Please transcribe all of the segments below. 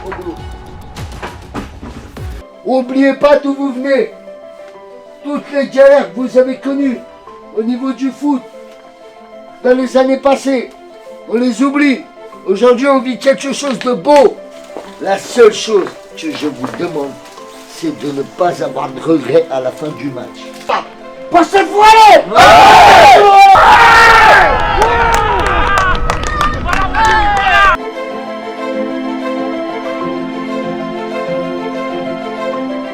au boulot. Oubliez pas d'où vous venez. Toutes les galères que vous avez connues au niveau du foot dans les années passées, on les oublie. Aujourd'hui, on vit quelque chose de beau. La seule chose que je vous demande, c'est de ne pas avoir de regrets à la fin du match. Pas cette fois-là.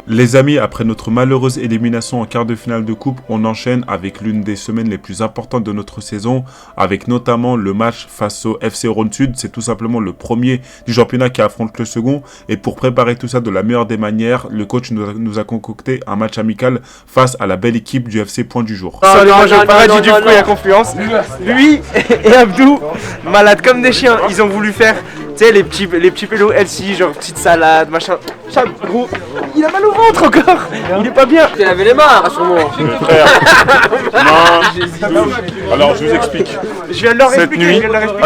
Les amis, après notre malheureuse élimination en quart de finale de coupe, on enchaîne avec l'une des semaines les plus importantes de notre saison, avec notamment le match face au FC Rhône Sud. C'est tout simplement le premier du championnat qui affronte le second. Et pour préparer tout ça de la meilleure des manières, le coach nous a concocté un match amical face à la belle équipe du FC Point du Jour. Salut, moi je paradis du fruit à Confluence. Lui et Abdou, malades comme des chiens, ils ont voulu faire, tu sais, les petits pélos LC, genre petite salade, machin. Ça, gros, il a mal au ventre encore. Il est pas bien. Tu lavé les mains, rassure-moi. Non. Alors je vous explique. Je viens de leur Cette expliquer. nuit,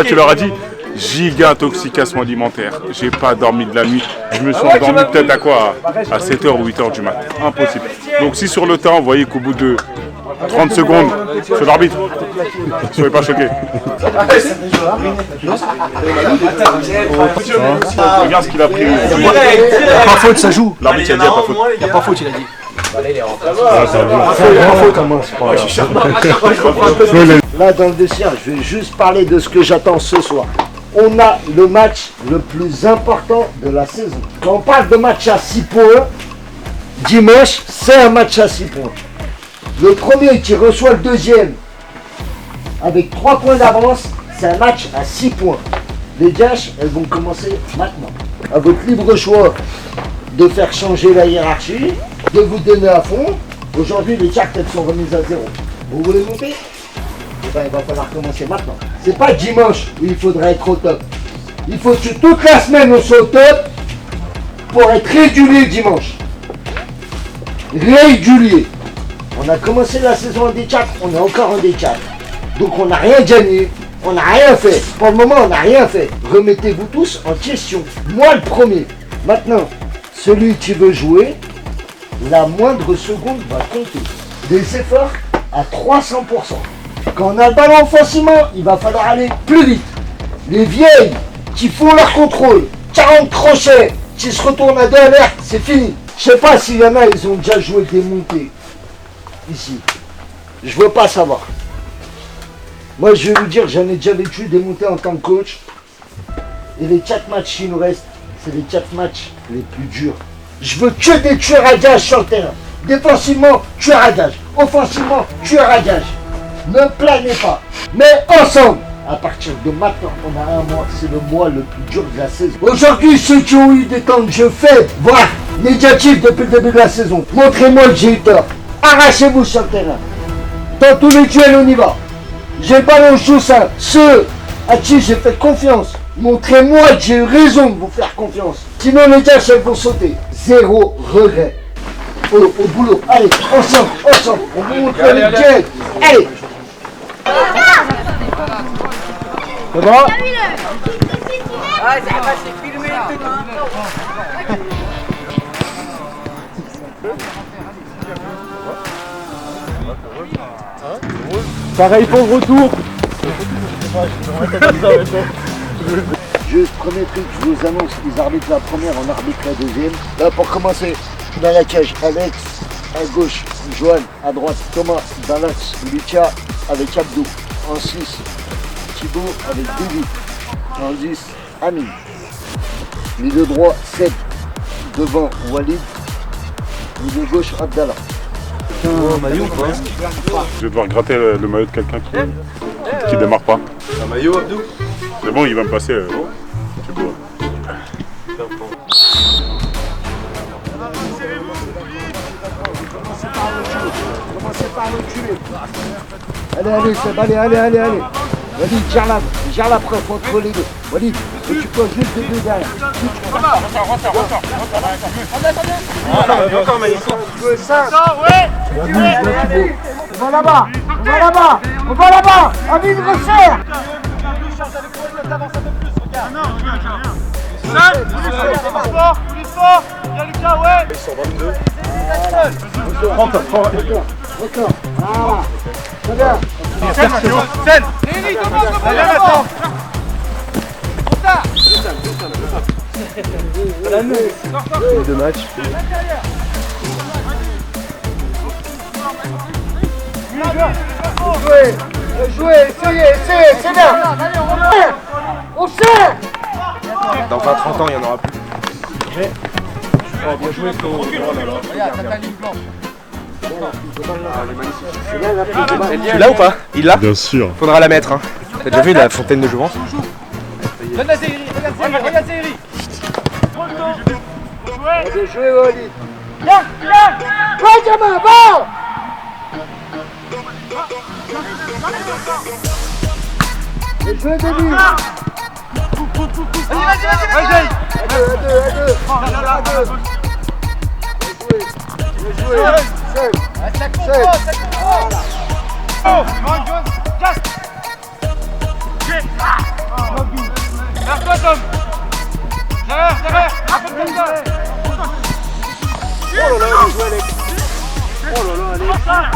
tu leur as dit giga intoxication alimentaire. J'ai pas dormi de la nuit. Je me suis endormi peut-être à quoi? À 7h ou 8h du matin. Impossible. Donc si sur le terrain, vous voyez qu'au bout de 30 secondes, c'est l'arbitre. Soyez pas choqués. Regarde ce qu'il a pris. Pas faute, ça joue. L'arbitre il a dit pas faute. Il n'y a pas faute, il a dit. Là, dans le vestiaire, je vais juste parler de ce que j'attends ce soir. On a le match le plus important de la saison. Quand on parle de match à 6 points, dimanche, c'est un match à 6 points. Le premier qui reçoit le deuxième avec 3 points d'avance, c'est un match à 6 points. Les gâches, elles vont commencer maintenant. À votre libre choix de faire changer la hiérarchie, de vous donner à fond. Aujourd'hui, les cartes, elles sont remises à 0. Vous voulez monter? Eh ben, il va falloir commencer maintenant. C'est pas dimanche où il faudra être au top. Il faut que toute la semaine on soit au top pour être régulier dimanche. Régulier. On a commencé la saison en D4, on est encore en D4. Donc on n'a rien gagné, on n'a rien fait. Pour le moment, on n'a rien fait. Remettez-vous tous en question. Moi le premier. Maintenant, celui qui veut jouer, la moindre seconde va compter. Des efforts à 300%. Quand on a le ballon offensivement, il va falloir aller plus vite. Les vieilles qui font leur contrôle, 40 crochets, qui se retournent à 2 à l'air, c'est fini. Je sais pas s'il y en a, ils ont déjà joué des montées. Ici. Je veux pas savoir. Moi, je vais vous dire, j'en ai déjà vécu des montées en tant que coach. Et les 4 matchs qui nous restent, c'est les 4 matchs les plus durs. Je veux que des tueurs à gages sur le terrain. Défensivement, tueurs à gages. Offensivement, tueurs à gages. Ne planez pas. Mais ensemble, à partir de maintenant, on a un mois, c'est le mois le plus dur de la saison. Aujourd'hui, ceux qui ont eu des temps de jeu faibles, voire négatifs depuis le début de la saison, montrez-moi que j'ai eu tort. Arrachez-vous sur le terrain. Dans tous les duels, on y va. J'ai le ballon, je joue ça. Ceux à qui j'ai fait confiance, montrez-moi que j'ai eu raison de vous faire confiance. Sinon, les gars, elles vont sauter. 0 regret. Au boulot. Allez, ensemble. On vous montre le duel. Allez. C'est bon? Pareil pour le retour. Juste premier truc, je vous annonce, ils arbitrent la première, on arbitre la deuxième. Là pour commencer, dans la cage, Alex, à gauche, Johan, à droite, Thomas, dans l'axe, Lucas avec Abdou. En 6, Thibaut avec Bibi. En 10, Amine. Milieu droit, Seb. Devant, Walid. Milieu gauche, Abdallah. Maillot ou pas? Je vais devoir gratter le maillot de quelqu'un qui démarre pas. Un maillot, Abdou? C'est bon, il va me passer. C'est beau. Commencez par le culé. Allez, Seb, allez. Walid, gère la preuve entre les deux. Walid, occupe-toi juste des deux derrière. Encore Maillot. On va là-bas. Amine, resserre. Deux matchs. Jouez, essayez, c'est bien. On sert. Dans 20-30 ans, il n'y en aura plus. Tu l'as ou pas? Il l'a? Bien sûr. Faudra la mettre. Hein. T'as déjà vu la fontaine de Jouvence? Bien joué, Walid. Là, gamin, va. Bien joué, Denis. Vas-y. À deux. Bien joué.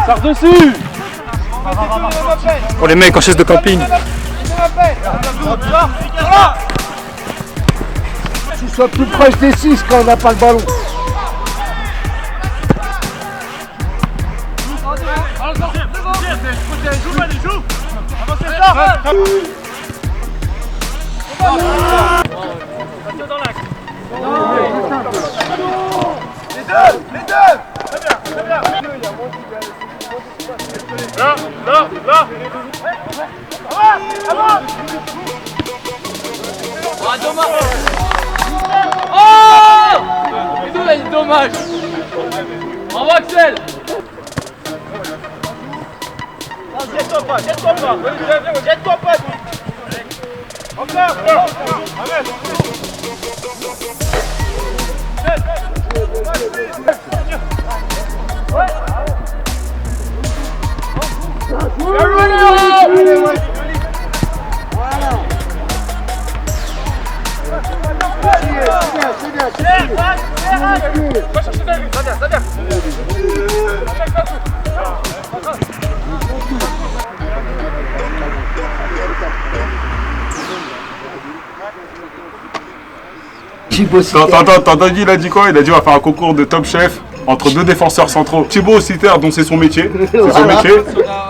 Par-dessus! Pour les mecs en chaise de camping. Tu sois plus proche des 6 quand on n'a pas le ballon. Les deux. Là. Dommage. Bravo Axel. Jette-toi pas. Encore. T'as entendu, il a dit quoi? Il a dit on va faire un concours de Top Chef entre deux défenseurs centraux. Thibaut Citer, dont c'est son métier,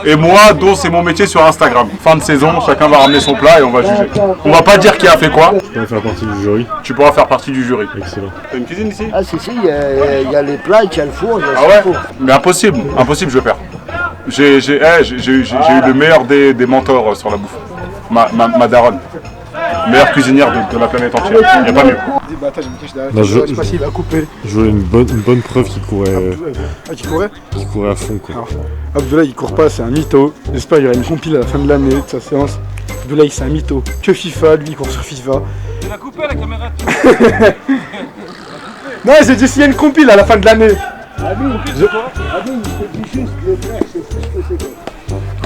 et moi, dont c'est mon métier sur Instagram. Fin de saison, chacun va ramener son plat et on va juger. On va pas dire qui a fait quoi. Je pourrais faire partie du jury. Tu pourras faire partie du jury. Excellent. T'as une cuisine ici? Ah si, il y a les plats, il y a le four, il y a Ah ce ouais? qu'il faut. Mais impossible, je vais faire. J'ai eu le meilleur des mentors sur la bouffe. Ma daronne. Meilleure cuisinière de la planète entière. Il n'y a pas mieux. Non, je sais pas s'il a coupé. Je voulais une bonne preuve qu'il courait. Ah, qui courait? Qu'il courait à fond, quoi. Abdoulaye, il court pas, c'est un mytho. J'espère qu'il y aura une compile à la fin de l'année de sa séance. Abdoulaye, c'est un mytho. Que FIFA, lui, il court sur FIFA. Tu l'as coupé la caméra. Non, j'ai dit s'il y a une compile à la fin de l'année.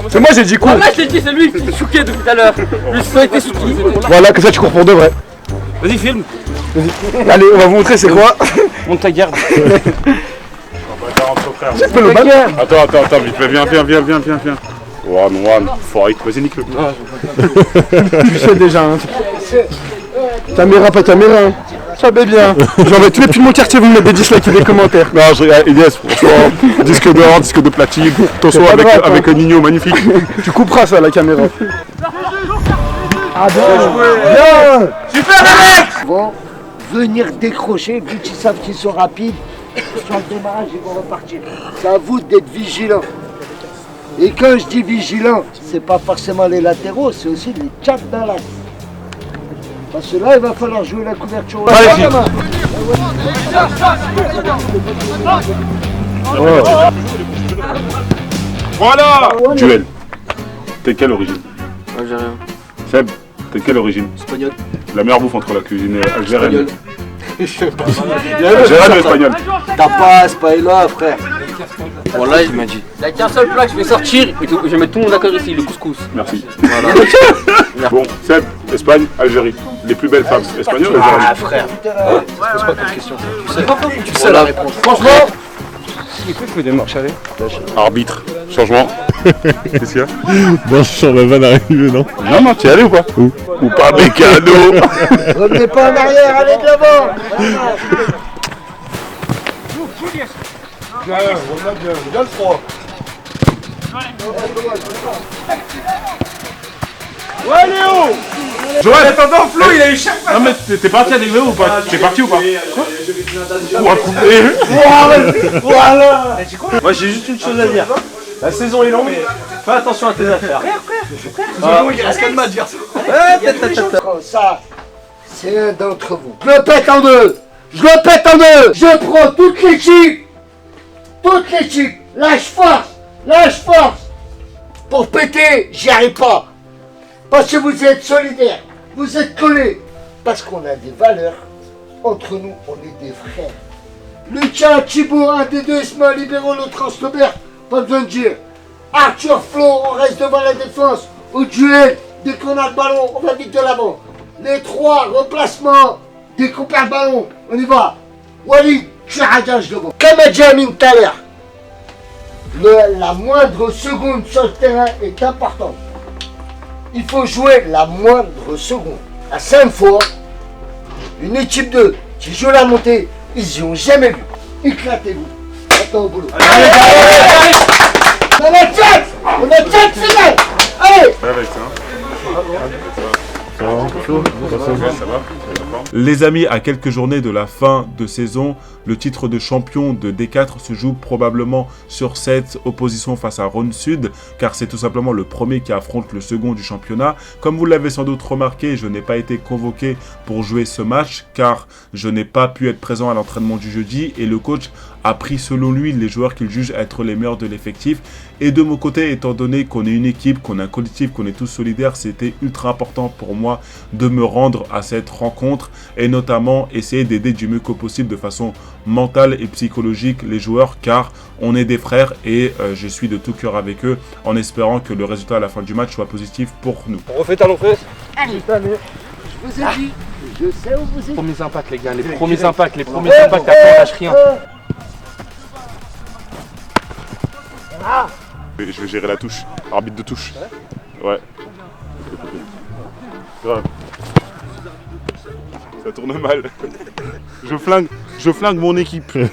C'est moi, j'ai dit cours. Là, je t'ai dit, c'est lui qui est chouqué depuis tout à l'heure. Lui, ça a été chouqué. Voilà, comme ça, tu cours pour de vrai. Vas-y, filme. Allez, on va vous montrer c'est quoi. Monte ta garde. Attends, vite, viens. One, fight. Vas-y, nique-le. Tu sais déjà, hein. Caméra, pas caméra. Hein. Ça va bien. J'envoie tous les pubs de mon quartier, vous me mettez des dislikes et des commentaires. Non, je regarde, Elias, franchement, disque d'or, disque de platine, torso avec un Nino magnifique. Tu couperas ça, la caméra. Ah bien. Super les mecs. Vont venir décrocher, vu qu'ils savent qu'ils sont rapides. Sur le démarrage, ils vont repartir. C'est à vous d'être vigilants. Et quand je dis vigilant, c'est pas forcément les latéraux, c'est aussi les chats dans l'axe. Parce que là, il va falloir jouer la couverture. Allez, voilà. Duel. T'es quelle origine? Algérien. Seb, t'es quelle origine? Espagnol. La meilleure bouffe entre la cuisine algérienne. Espagnol. Algérienne ou espagnole? Tapas, paella, frère. Voilà, il m'a dit. Il n'y a qu'un seul plat que je vais sortir et je vais mettre tout le monde d'accord ici, le couscous. Merci. Voilà. Bon, Seb, Espagne, Algérie. Les plus belles femmes, espagnoles ou algériennes? Ah frère. C'est pas comme question. Tu sais la réponse. Franchement, Il faut des marches aller. Arbitre, changement. Qu'est-ce qu'il y a? Non, je sens la vanne arriver, non? Non, tu es allé ou pas? Où? Ou pas Mécano? revenez pas en arrière, allez de l'avant. Bien le froid. Ouais Léo. Joël, Attends, Flo, il a eu chaque non mais t'es parti avec Léo ou pas? T'es parti ou pas? Voilà. Moi j'ai juste une chose à dire. La saison est longue, fais attention à tes affaires. Il reste 4 matchs, garçon. Comme ça, c'est un d'entre vous. Je le pète en deux. Je le pète en deux. Je prends toute l'équipe. Toute l'équipe. Lâche force. Lâche force. Pour péter, j'y arrive pas. Parce que vous êtes solidaires. Vous êtes collés. Parce qu'on a des valeurs. Entre nous, on est des frères. Lucas, Thibaut, un des deux, Ismaël, libéraux, l'autre Robert, pas besoin de dire. Arthur, Flo, on reste devant la défense. Au duel, dès qu'on a le ballon, on va vite de l'avant. Les trois replacements, dès qu'on perd le ballon, on y va. Walid, tu ragage devant. Comme a dit Amine tout à l'heure, la moindre seconde sur le terrain est importante. Il faut jouer la moindre seconde. À 5 fois, une équipe 2 qui joue la montée, ils n'y ont jamais vu. Éclatez-vous. Attends au boulot. Allez. On a 4 finales. Allez. Ça va? Les amis, à quelques journées de la fin de saison, le titre de champion de D4 se joue probablement sur cette opposition face à Rhône Sud, car c'est tout simplement le premier qui affronte le second du championnat. Comme vous l'avez sans doute remarqué, je n'ai pas été convoqué pour jouer ce match, car je n'ai pas pu être présent à l'entraînement du jeudi, et le coach a pris selon lui les joueurs qu'il juge être les meilleurs de l'effectif. Et de mon côté, étant donné qu'on est une équipe, qu'on est un collectif, qu'on est tous solidaires, c'était ultra important pour moi de me rendre à cette rencontre et notamment essayer d'aider du mieux que possible de façon mentale et psychologique les joueurs, car on est des frères et je suis de tout cœur avec eux en espérant que le résultat à la fin du match soit positif pour nous. On refait talon fesse. Allez. Je vous ai dit. Je sais où vous êtes. Premiers impacts les gars, les premiers impacts, après on lâche rien. Je vais gérer la touche. Arbitre de touche. Ouais. Grave. Ça tourne mal. Je flingue mon équipe. Vous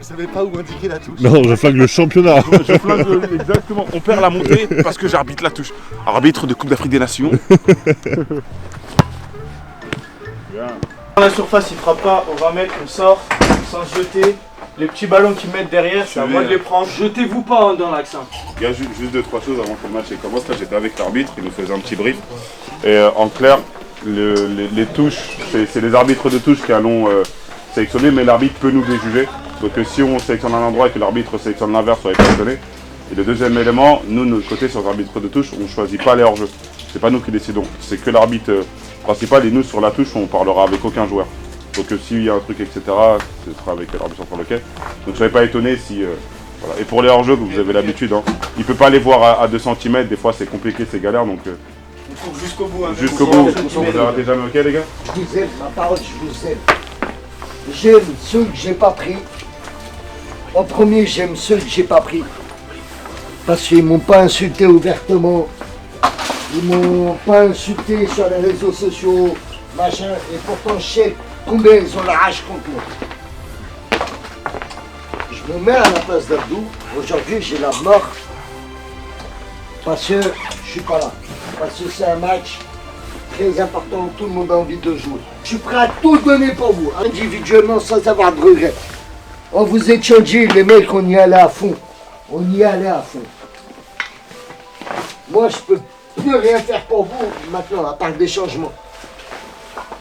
savez pas où indiquer la touche. Non, je flingue le championnat. Je flingue exactement. On perd la montée parce que j'arbitre la touche. Arbitre de Coupe d'Afrique des Nations. Dans la surface, il frappe pas, on va mettre, on sort, sans se jeter. Les petits ballons qu'ils mettent derrière, c'est à moi de les prendre. Jetez-vous pas dans l'axe. Il y a juste 2-3 choses avant que le match commence. Là, j'étais avec l'arbitre, il nous faisait un petit brief. Et en clair, les touches, c'est les arbitres de touche qui allons sélectionner, mais l'arbitre peut nous les juger. Donc si on sélectionne un endroit et que l'arbitre sélectionne l'inverse, on va être étonné. Et le deuxième élément, nous, de notre côté, sur l'arbitre de touche, on ne choisit pas les hors-jeux. C'est pas nous qui décidons, c'est que l'arbitre principal, et nous, sur la touche, on parlera avec aucun joueur. Donc s'il y a un truc, etc., ce sera avec l'arbitre central local. Donc ne soyez pas étonnés si... voilà. Et pour les hors-jeux, vous avez l'habitude, hein. Il ne peut pas les voir à 2 cm, des fois c'est compliqué, c'est galère, donc... Il faut jusqu'au bout. Hein, jusqu'au bout, vous ne arrêtez jamais, ok les gars? Je vous aime, ma parole, je vous aime. J'aime ceux que j'ai pas pris. En premier, j'aime ceux que j'ai pas pris. Parce qu'ils m'ont pas insulté ouvertement. Ils m'ont pas insulté sur les réseaux sociaux, machin. Et pourtant, je sais combien ils ont la rage contre moi. Je me mets à la place d'Abdou. Aujourd'hui, j'ai la mort. Parce que je suis pas là. Parce que c'est un match très important, tout le monde a envie de jouer. Je suis prêt à tout donner pour vous, individuellement, sans avoir de regrets. On vous étiez dit, les mecs, on y allait à fond. On y allait à fond. Moi, je peux plus rien faire pour vous maintenant, à part des changements.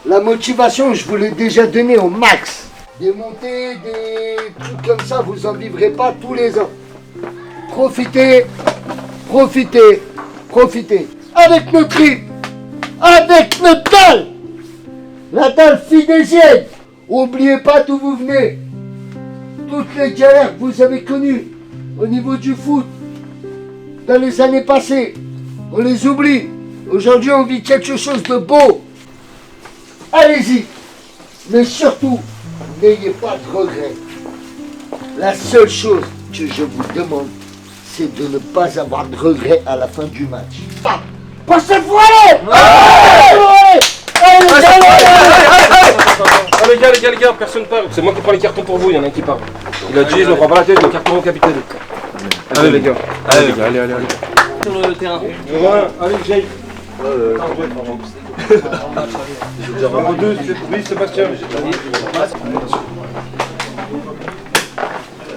La motivation, je vous l'ai déjà donnée au max. Des montées, des trucs comme ça, vous en vivrez pas tous les ans. Profitez, profitez, profitez. Avec nos tripes, avec notre dalle, la dalle fidésienne. Oubliez pas d'où vous venez. Toutes les galères que vous avez connues au niveau du foot, dans les années passées, on les oublie. Aujourd'hui, on vit quelque chose de beau. Allez-y. Mais surtout, n'ayez pas de regrets. La seule chose que je vous demande, c'est de ne pas avoir de regrets à la fin du match. Ah, pas cette fois Les gars, personne parle. C'est moi qui prends les cartons pour vous, il y en a un qui parle. Il a dit, je ne prends pas la tête, le carton au capitaine. Allez les gars, allez. Sur le terrain. Allez, Jay. Oui, Sébastien.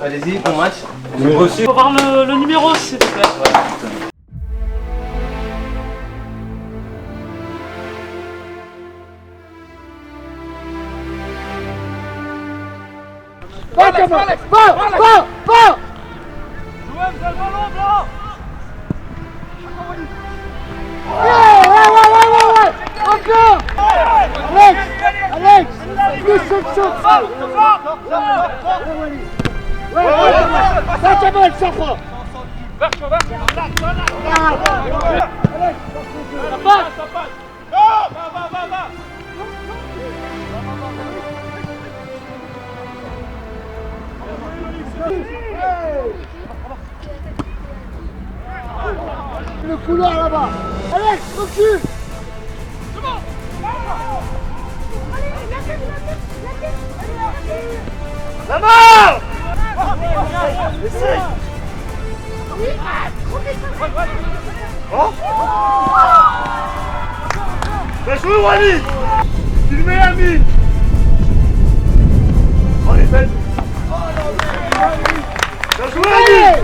Allez-y, bon match. Numéro 6. Faut voir le numéro, s'il te plaît. Va, Thomas, va. Ouais. Encore. Alex, plus section. Ouais, ça va, ça prend. Le couloir là-bas. Alex, recule. La mort. Bien joué, Walid. Tu le mets à mine. Oh, les belles. Bien joué, Walid.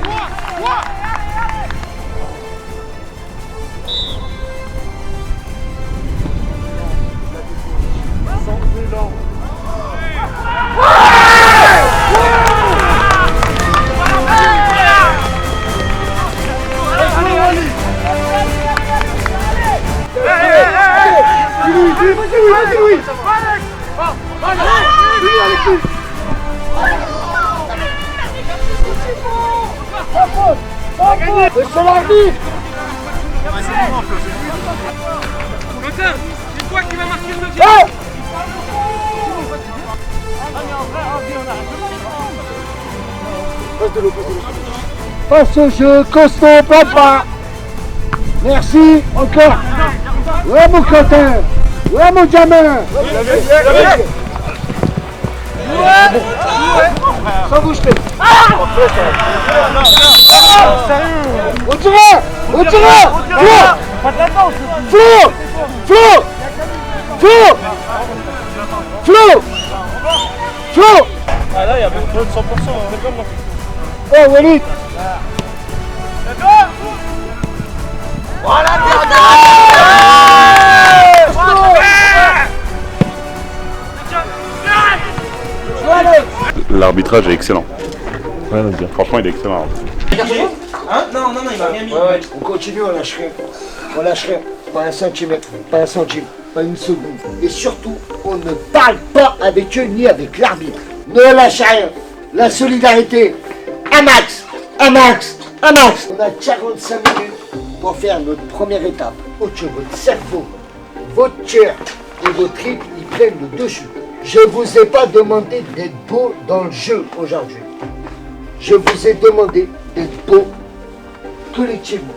C'est l'arbitre. Quentin, c'est toi qui vas marquer le deuxième. Passe au jeu, costaud, papa. Merci, encore. Ouais, mon Quentin. Ouais, mon gamin. Sans bouge plus. On tire. Flo. Ah là, il y a même pas de 100%, c'est comme Oh, Walid. L'arbitrage est excellent. Franchement, il est excellent. Hein? Non, il m'a rien mis. On continue, on lâche rien. Pas un centimètre, pas un centime, pas une seconde. Et surtout, on ne parle pas avec eux ni avec l'arbitre. Ne lâchez rien. La solidarité, un max. On a 45 minutes pour faire notre première étape. Pour que votre cerveau, votre cœur et vos tripes, ils prennent le dessus. Je vous ai pas demandé d'être beau dans le jeu aujourd'hui. Je vous ai demandé d'être beau collectivement.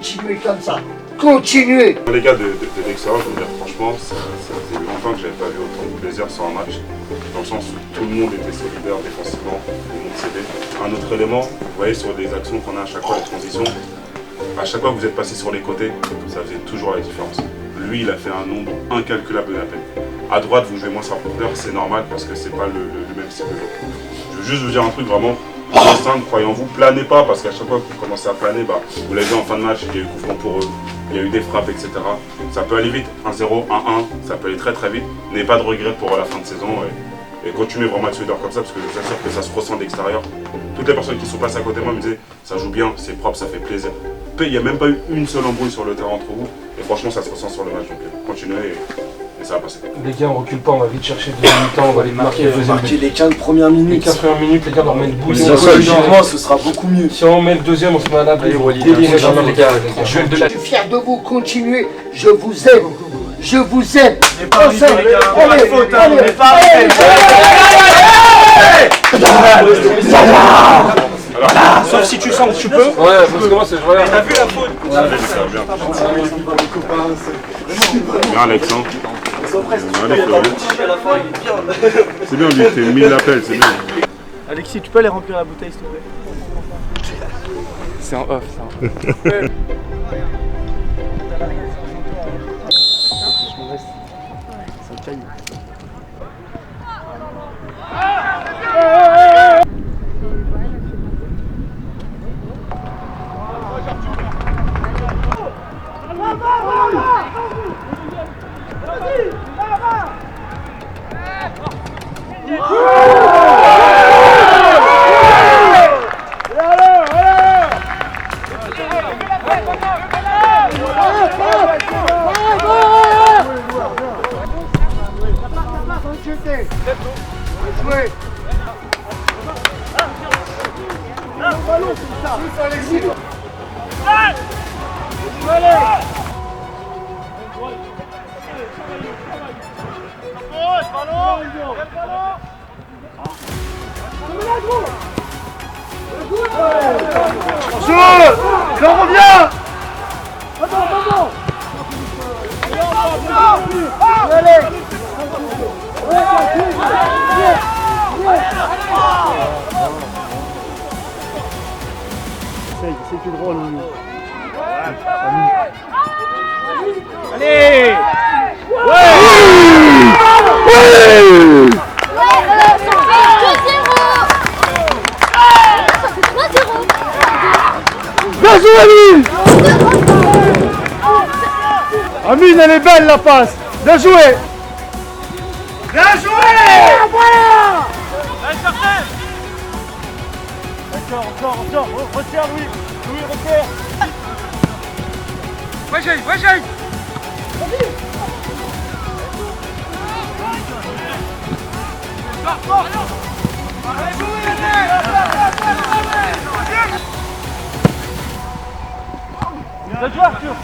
Continuez comme ça. Continuez. Les gars de l'extérieur, je veux dire franchement, ça faisait longtemps que j'avais pas vu autant de plaisir sur un match. Dans le sens où tout le monde était solidaire défensivement, tout le monde s'aidait. Un autre élément, vous voyez sur des actions qu'on a à chaque fois, les transitions, à chaque fois que vous êtes passé sur les côtés, ça faisait toujours la différence. Lui, il a fait un nombre incalculable d'appels. À droite, vous jouez moins sa profondeur, c'est normal parce que c'est pas le même style de jeu. Je veux juste vous dire un truc vraiment simple, croyez-en-vous, planez pas parce qu'à chaque fois que vous commencez à planer, vous l'avez vu en fin de match, il y a eu coup franc pour eux, il y a eu des frappes, etc. Ça peut aller vite, 1-0, 1-1, ça peut aller très très vite. N'ayez pas de regrets pour la fin de saison et continuez vraiment à être solidaire comme ça parce que je vous assure que ça se ressent de l'extérieur. Toutes les personnes qui sont passées à côté de moi me disaient ça joue bien, c'est propre, ça fait plaisir. Il n'y a même pas eu une seule embrouille sur le terrain entre vous et franchement ça se ressent sur le match, donc continuez et Et ça va passer. Les gars, on recule pas, on va vite chercher le deuxième mi-temps, on va les marquer le deuxième but. Les 15 premières Les minutes. 15 premières minutes, les gars, on remet le bout. Collectivement, ce sera beaucoup mieux. Si on met le deuxième, on se met à l'abri. les gars. Je suis fier de vous, continuez, je vous aime. Je vous aime. On n'est pas arrivé, les gars. On a faute, hein. On n'est pas arrivé. Voilà, sauf si tu sens que tu peux. Ouais, parce que moi, c'est vrai. T'as vu la faute? Bien, Alexandre. C'est bien, lui, t'es mis l'appel, c'est bien. Alexis, tu peux aller remplir la bouteille, s'il te plaît? C'est en off, ça. Il en revient. C'est plus drôle. Allez. Bien joué, Amine. Amine, elle est belle la passe. Bien joué. Bien joué. Voilà. Allez, cherchez. Encore. Retiens, Louis. Louis, retiens. Wajay. Bien joué, Arthur.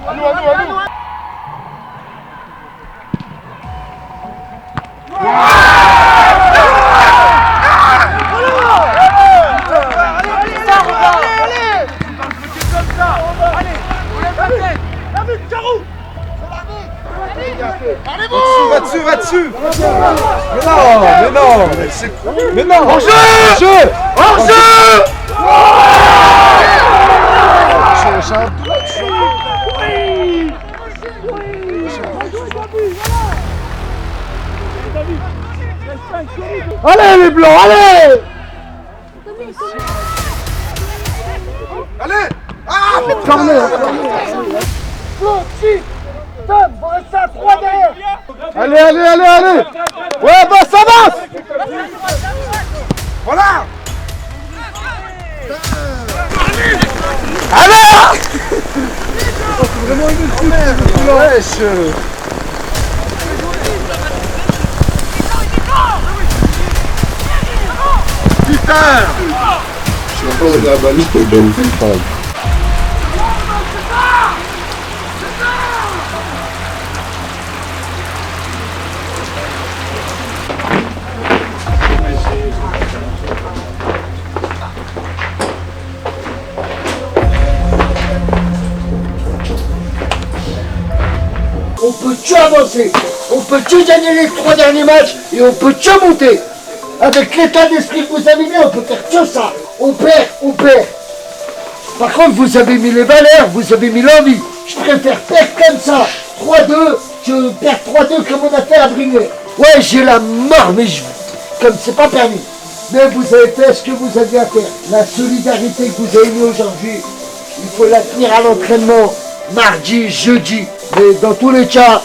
À nous. Va dessus. Mais non. Hors-jeu. Allez les blancs, allez. Allez. Ouais, bah ça avance. Voilà. Alors. C'est vraiment une wesh. Putain. Je suis encore de la balle. On peut tout avancer, on peut tout gagner les 3 derniers matchs et on peut tout monter. Avec l'état d'esprit que vous avez mis, on peut faire que ça. On perd. Par contre, vous avez mis les valeurs, vous avez mis l'envie. Je préfère perdre comme ça, 3-2, que perdre 3-2 comme on a fait à Brigneux. Ouais, j'ai la mort, mais comme c'est pas permis. Mais vous avez fait ce que vous aviez à faire. La solidarité que vous avez mis aujourd'hui, il faut la tenir à l'entraînement, mardi, jeudi. Mais dans tous les cas,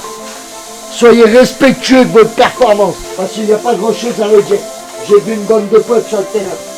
soyez respectueux de votre performance. Parce qu'il n'y a pas grand chose à redire. J'ai vu une bande de potes sur le terrain.